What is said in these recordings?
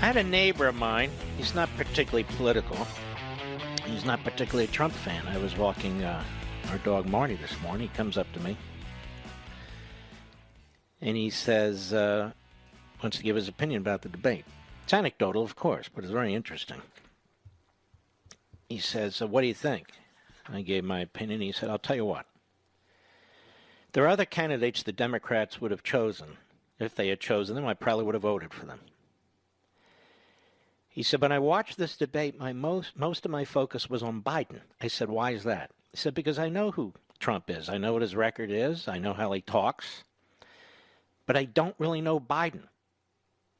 I had a neighbor of mine. He's not particularly political. He's not particularly a Trump fan. I was walking our dog Marty this morning. He comes up to me. And he says, wants to give his opinion about the debate. It's anecdotal, of course, but it's very interesting. He says, what do you think? I gave my opinion. He said, I'll tell you what. There are other candidates the Democrats would have chosen. If they had chosen them, I probably would have voted for them. He said, when I watched this debate, most of my focus was on Biden. I said, why is that? He said, because I know who Trump is. I know what his record is. I know how he talks. But I don't really know Biden.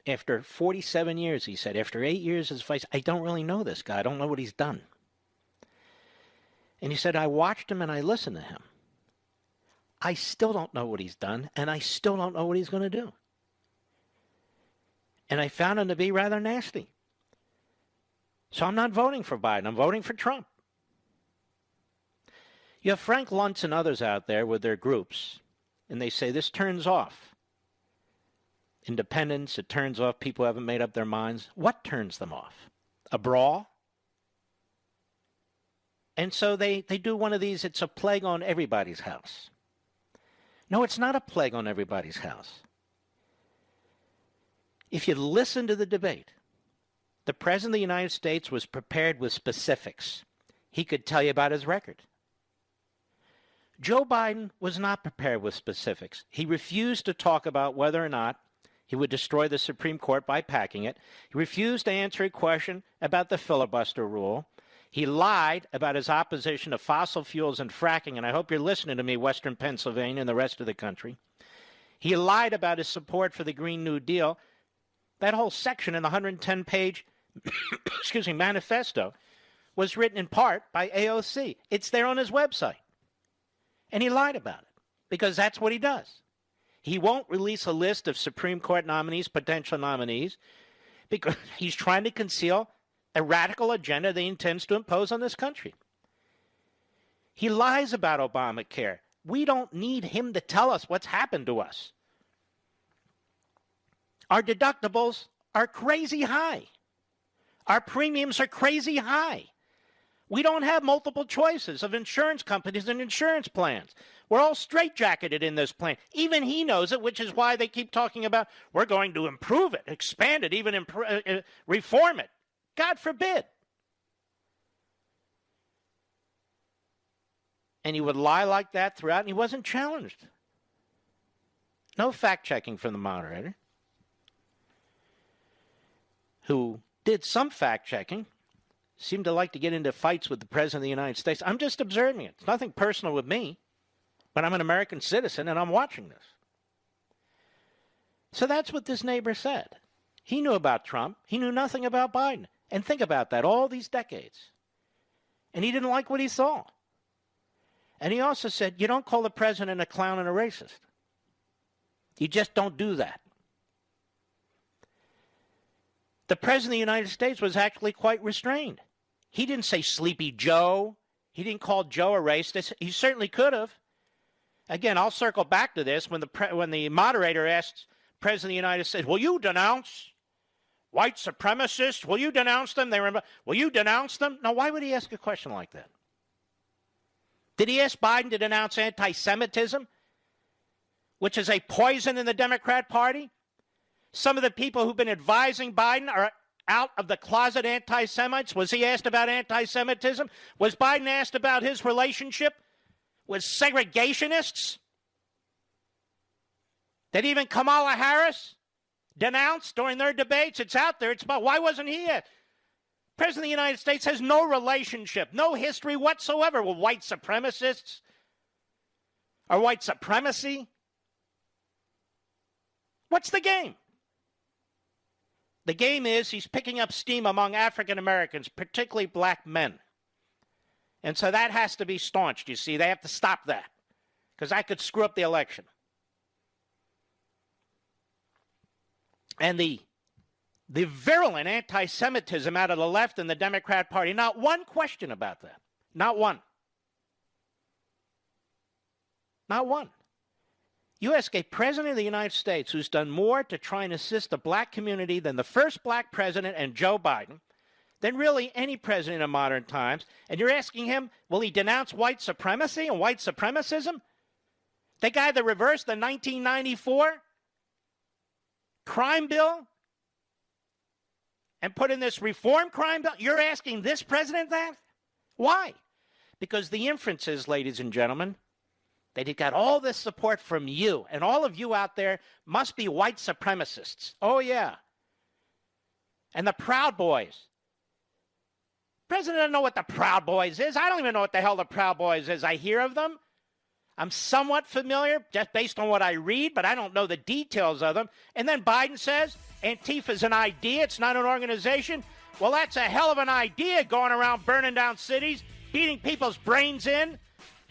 After 47 years, he said, after 8 years as vice, I don't really know this guy. I don't know what he's done. And he said, I watched him and I listened to him. I still don't know what he's done, and I still don't know what he's going to do. And I found him to be rather nasty. So I'm not voting for Biden. I'm voting for Trump. You have Frank Luntz and others out there with their groups, and they say this turns off independence. It turns off people who haven't made up their minds. What turns them off? A brawl? And so they do one of these, it's a plague on everybody's house. No, it's not a plague on everybody's house. If you listen to the debate, the President of the United States was prepared with specifics. He could tell you about his record. Joe Biden was not prepared with specifics. He refused to talk about whether or not he would destroy the Supreme Court by packing it. He refused to answer a question about the filibuster rule. He lied about his opposition to fossil fuels and fracking, and I hope you're listening to me, Western Pennsylvania and the rest of the country. He lied about his support for the Green New Deal. That whole section in the 110-page manifesto was written in part by AOC. It's there on his website. And he lied about it because that's what he does. He won't release a list of Supreme Court nominees, potential nominees, because he's trying to conceal a radical agenda that he intends to impose on this country. He lies about Obamacare. We don't need him to tell us what's happened to us. Our deductibles are crazy high. Our premiums are crazy high. We don't have multiple choices of insurance companies and insurance plans. We're all straitjacketed in this plan. Even he knows it, which is why they keep talking about we're going to improve it, expand it, even reform it. God forbid. And he would lie like that throughout, and he wasn't challenged. No fact-checking from the moderator, who did some fact-checking, seemed to like to get into fights with the President of the United States. I'm just observing it. It's nothing personal with me, but I'm an American citizen, and I'm watching this. So that's what this neighbor said. He knew about Trump. He knew nothing about Biden. And think about that, all these decades. And he didn't like what he saw. And he also said, you don't call the president a clown and a racist. You just don't do that. The President of the United States was actually quite restrained. He didn't say Sleepy Joe. He didn't call Joe a racist. He certainly could have. Again, I'll circle back to this when the moderator asked President of the United States, will you denounce white supremacists? Will you denounce them? Will you denounce them? Now, why would he ask a question like that? Did he ask Biden to denounce anti-Semitism, which is a poison in the Democrat Party? Some of the people who've been advising Biden are out of the closet anti-Semites. Was he asked about anti-Semitism? Was Biden asked about his relationship with segregationists? Did even Kamala Harris denounce during their debates? It's out there. It's about why wasn't he asked? President of the United States has no relationship, no history whatsoever with white supremacists or white supremacy. What's the game? The game is he's picking up steam among African Americans, particularly black men. And so that has to be staunched, you see. They have to stop that because that could screw up the election. And the virulent anti-Semitism out of the left and the Democrat Party, not one question about that. Not one. Not one. You ask a president of the United States who's done more to try and assist the black community than the first black president and Joe Biden, than really any president in modern times, and you're asking him, will he denounce white supremacy and white supremacism? The guy that reversed the 1994 crime bill and put in this reform crime bill? You're asking this president that? Why? Because the inference is, ladies and gentlemen, that he got all this support from you, and all of you out there must be white supremacists. Oh, yeah. And the Proud Boys. The president doesn't know what the Proud Boys is. I don't even know what the hell the Proud Boys is. I hear of them. I'm somewhat familiar just based on what I read, but I don't know the details of them. And then Biden says Antifa's an idea. It's not an organization. Well, that's a hell of an idea, going around burning down cities, beating people's brains in,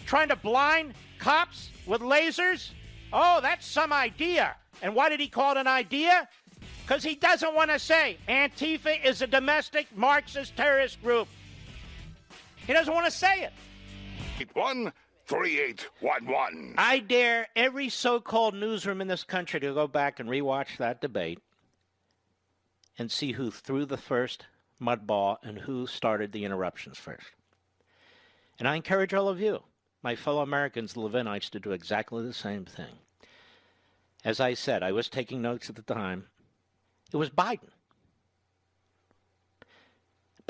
trying to blind cops with lasers. Oh, that's some idea. And why did he call it an idea? Because he doesn't want to say Antifa is a domestic Marxist terrorist group. He doesn't want to say it. 3811. I dare every so-called newsroom in this country to go back and rewatch that debate and see who threw the first mud ball and who started the interruptions first. And I encourage all of you, my fellow Americans, the Levinites, to do exactly the same thing. As I said, I was taking notes at the time. It was Biden.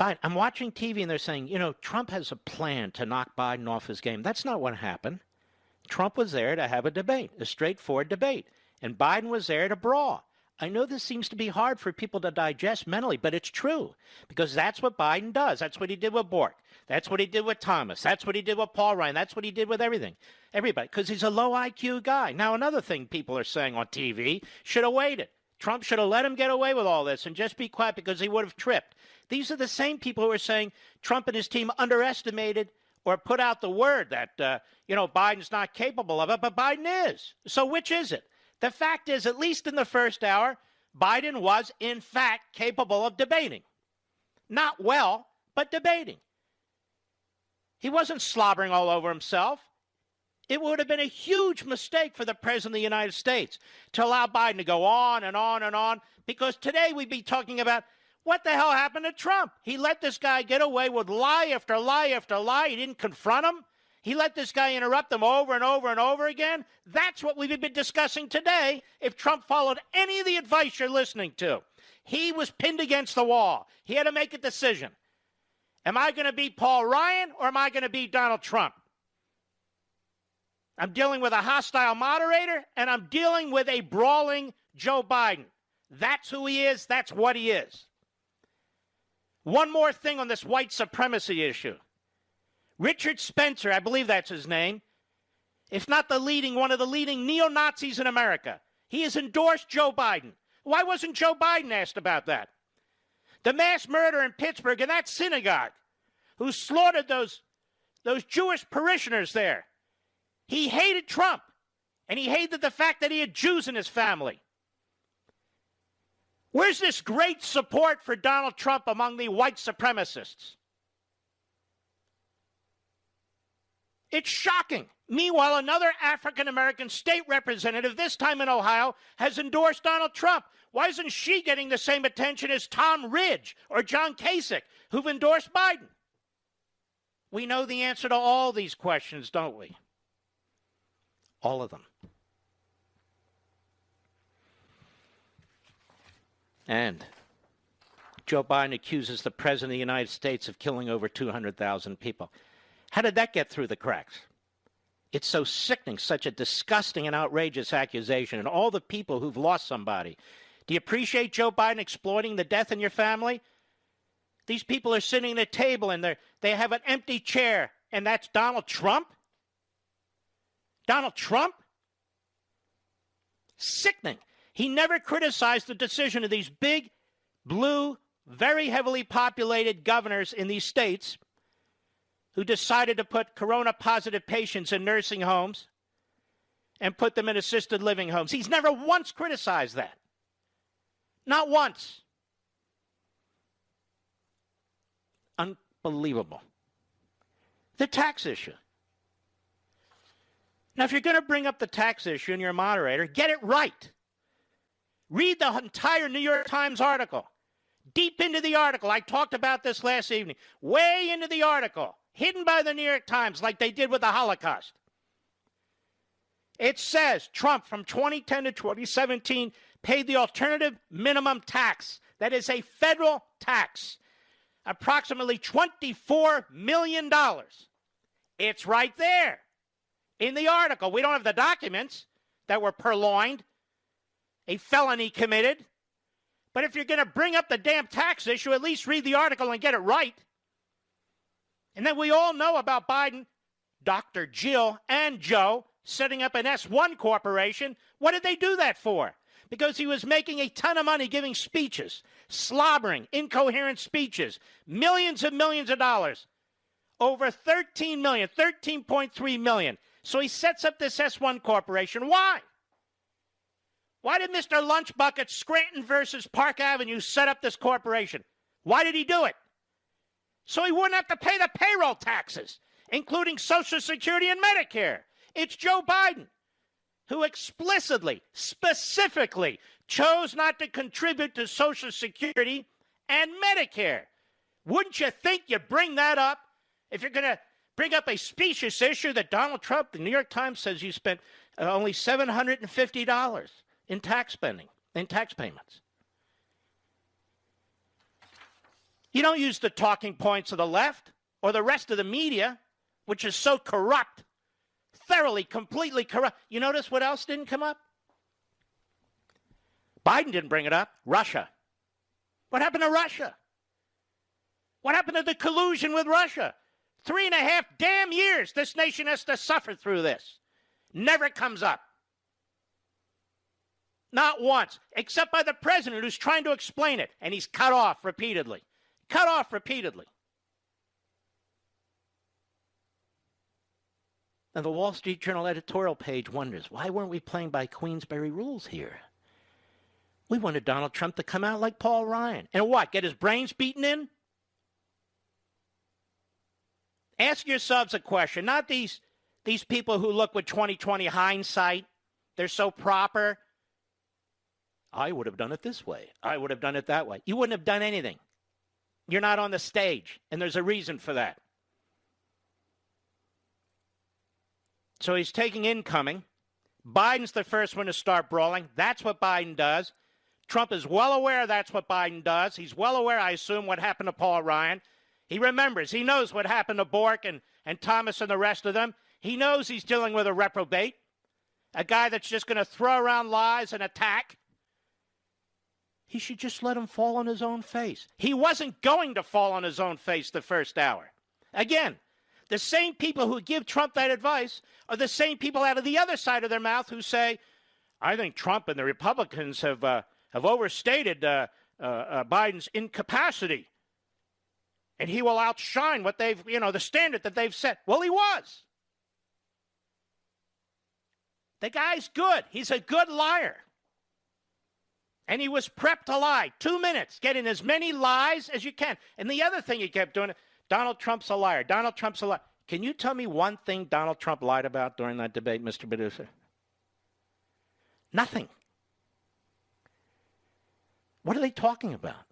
I'm watching TV and they're saying, Trump has a plan to knock Biden off his game. That's not what happened. Trump was there to have a debate, a straightforward debate, and Biden was there to brawl. I know this seems to be hard for people to digest mentally, but it's true, because that's what Biden does. That's what he did with Bork. That's what he did with Thomas. That's what he did with Paul Ryan. That's what he did with everybody, because he's a low IQ guy. Now, another thing people are saying on TV, should have waited. Trump should have let him get away with all this and just be quiet because he would have tripped. These are the same people who are saying Trump and his team underestimated or put out the word that, Biden's not capable of it, but Biden is. So which is it? The fact is, at least in the first hour, Biden was, in fact, capable of debating. Not well, but debating. He wasn't slobbering all over himself. It would have been a huge mistake for the President of the United States to allow Biden to go on and on and on, because today we'd be talking about what the hell happened to Trump. He let this guy get away with lie after lie after lie. He didn't confront him. He let this guy interrupt him over and over and over again. That's what we've been discussing today if Trump followed any of the advice you're listening to. He was pinned against the wall. He had to make a decision. Am I going to be Paul Ryan or am I going to be Donald Trump? I'm dealing with a hostile moderator, and I'm dealing with a brawling Joe Biden. That's who he is. That's what he is. One more thing on this white supremacy issue. Richard Spencer, I believe that's his name, if not one of the leading neo-Nazis in America. He has endorsed Joe Biden. Why wasn't Joe Biden asked about that? The mass murder in Pittsburgh in that synagogue, who slaughtered those Jewish parishioners there. He hated Trump, and he hated the fact that he had Jews in his family. Where's this great support for Donald Trump among the white supremacists? It's shocking. Meanwhile, another African-American state representative, this time in Ohio, has endorsed Donald Trump. Why isn't she getting the same attention as Tom Ridge or John Kasich, who've endorsed Biden? We know the answer to all these questions, don't we? All of them. And Joe Biden accuses the President of the United States of killing over 200,000 people. How did that get through the cracks? It's so sickening, such a disgusting and outrageous accusation, and all the people who've lost somebody. Do you appreciate Joe Biden exploiting the death in your family? These people are sitting at a table and they have an empty chair, and that's Donald Trump? Donald Trump? Sickening. He never criticized the decision of these big, blue, very heavily populated governors in these states who decided to put corona-positive patients in nursing homes and put them in assisted living homes. He's never once criticized that. Not once. Unbelievable. The tax issue. Now, if you're going to bring up the tax issue and you're a moderator, get it right. Read the entire New York Times article. Deep into the article. I talked about this last evening. Way into the article. Hidden by the New York Times like they did with the Holocaust. It says Trump from 2010 to 2017 paid the alternative minimum tax. That is a federal tax. Approximately $24 million. It's right there in the article. We don't have the documents that were purloined, a felony committed. But if you're going to bring up the damn tax issue, at least read the article and get it right. And then we all know about Biden, Dr. Jill and Joe, setting up an S1 corporation. What did they do that for? Because he was making a ton of money giving speeches, slobbering, incoherent speeches, millions and millions of dollars. Over 13 million, 13.3 million. So he sets up this S1 corporation. Why? Why did Mr. Lunchbucket, Scranton versus Park Avenue, set up this corporation? Why did he do it? So he wouldn't have to pay the payroll taxes, including Social Security and Medicare. It's Joe Biden, who explicitly, specifically chose not to contribute to Social Security and Medicare. Wouldn't you think you'd bring that up if you're going to bring up a specious issue that Donald Trump, the New York Times says you spent only $750 in tax spending, in tax payments. You don't use the talking points of the left or the rest of the media, which is so corrupt, thoroughly, completely corrupt. You notice what else didn't come up? Biden didn't bring it up. Russia. What happened to Russia? What happened to the collusion with Russia? 3.5 damn years this nation has to suffer through this. Never comes up. Not once, except by the president who's trying to explain it, and he's cut off repeatedly. Cut off repeatedly. And the Wall Street Journal editorial page wonders, why weren't we playing by Queensberry rules here? We wanted Donald Trump to come out like Paul Ryan. And what, get his brains beaten in? Ask yourselves a question, not these people who look with 20/20 hindsight. They're so proper. I would have done it this way. I would have done it that way. You wouldn't have done anything. You're not on the stage, and there's a reason for that. So he's taking incoming. Biden's the first one to start brawling. That's what Biden does. Trump is well aware that's what Biden does. He's well aware, I assume, what happened to Paul Ryan. He remembers. He knows what happened to Bork and Thomas and the rest of them. He knows he's dealing with a reprobate, a guy that's just going to throw around lies and attack. He should just let him fall on his own face. He wasn't going to fall on his own face the first hour. Again, the same people who give Trump that advice are the same people out of the other side of their mouth who say, I think Trump and the Republicans have overstated Biden's incapacity. And he will outshine what they've, the standard that they've set. Well, he was. The guy's good. He's a good liar. And he was prepped to lie. 2 minutes, getting as many lies as you can. And the other thing he kept doing, Donald Trump's a liar. Donald Trump's a liar. Can you tell me one thing Donald Trump lied about during that debate, Mr. Producer? Nothing. What are they talking about?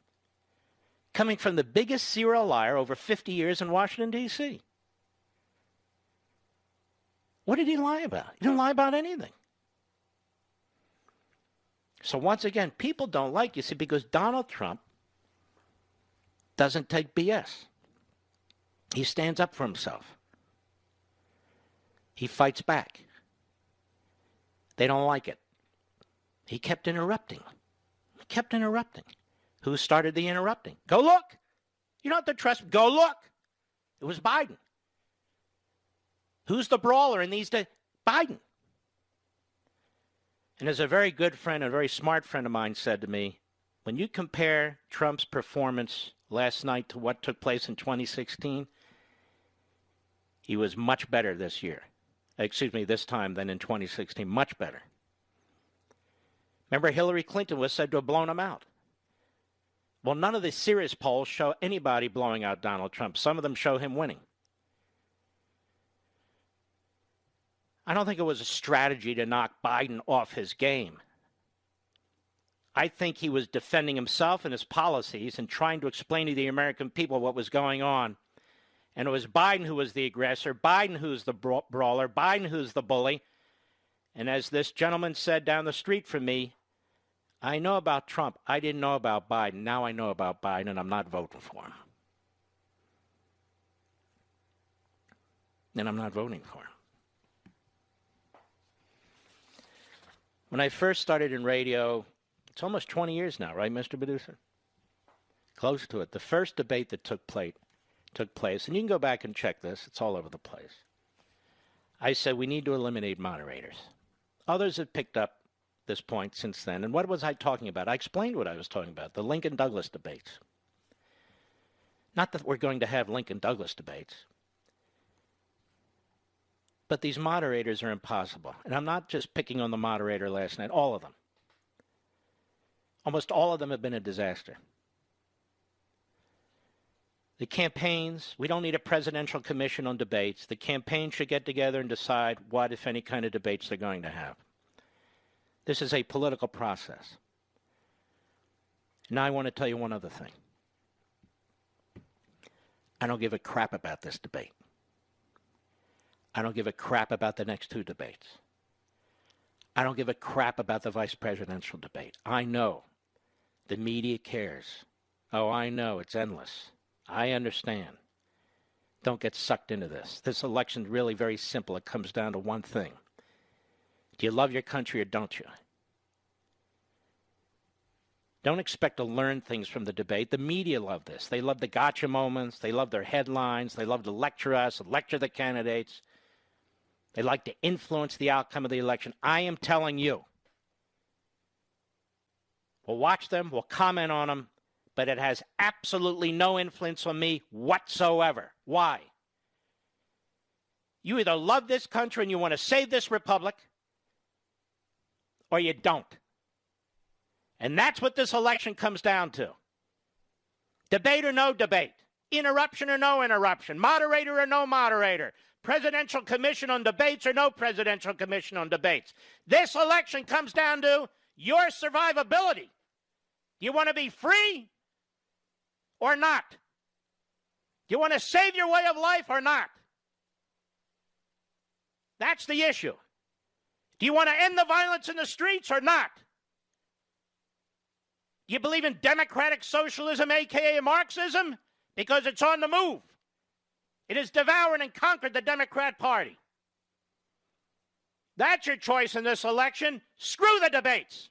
Coming from the biggest serial liar over 50 years in Washington, D.C. What did he lie about? He didn't lie about anything. So once again, people don't like you, see, because Donald Trump doesn't take BS. He stands up for himself. He fights back. They don't like it. He kept interrupting. He kept interrupting. Who started the interrupting? Go look. You don't have to trust me. Go look. It was Biden. Who's the brawler in these days? Biden. And as a very good friend, a very smart friend of mine said to me, when you compare Trump's performance last night to what took place in 2016, he was much better this time than in 2016. Much better. Remember, Hillary Clinton was said to have blown him out. Well, none of the serious polls show anybody blowing out Donald Trump. Some of them show him winning. I don't think it was a strategy to knock Biden off his game. I think he was defending himself and his policies and trying to explain to the American people what was going on. And it was Biden who was the aggressor, Biden who's the brawler, Biden who's the bully. And as this gentleman said down the street from me, I know about Trump. I didn't know about Biden. Now I know about Biden, and I'm not voting for him. And I'm not voting for him. When I first started in radio, it's almost 20 years now, right, Mr. Producer? Close to it. The first debate that took place, and you can go back and check this. It's all over the place. I said we need to eliminate moderators. Others have picked up this point since then. And what was I talking about? I explained what I was talking about, the Lincoln-Douglas debates. Not that we're going to have Lincoln-Douglas debates, but these moderators are impossible. And I'm not just picking on the moderator last night, all of them. Almost all of them have been a disaster. The campaigns, we don't need a presidential commission on debates. The campaign should get together and decide what, if any, kind of debates they're going to have. This is a political process. Now I want to tell you one other thing. I don't give a crap about this debate. I don't give a crap about the next two debates. I don't give a crap about the vice presidential debate. I know the media cares. Oh, I know, it's endless. I understand. Don't get sucked into this. This election's really very simple. It comes down to one thing. Do you love your country or don't you? Don't expect to learn things from the debate. The media love this. They love the gotcha moments. They love their headlines. They love to lecture us, lecture the candidates. They like to influence the outcome of the election. I am telling you. We'll watch them. We'll comment on them. But it has absolutely no influence on me whatsoever. Why? You either love this country and you want to save this republic, or you don't. And that's what this election comes down to. Debate or no debate. Interruption or no interruption. Moderator or no moderator. Presidential commission on debates or no presidential commission on debates. This election comes down to your survivability. Do you want to be free or not? Do you want to save your way of life or not? That's the issue. Do you want to end the violence in the streets or not? Do you believe in democratic socialism, a.k.a. Marxism? Because it's on the move. It has devoured and conquered the Democrat Party. That's your choice in this election. Screw the debates.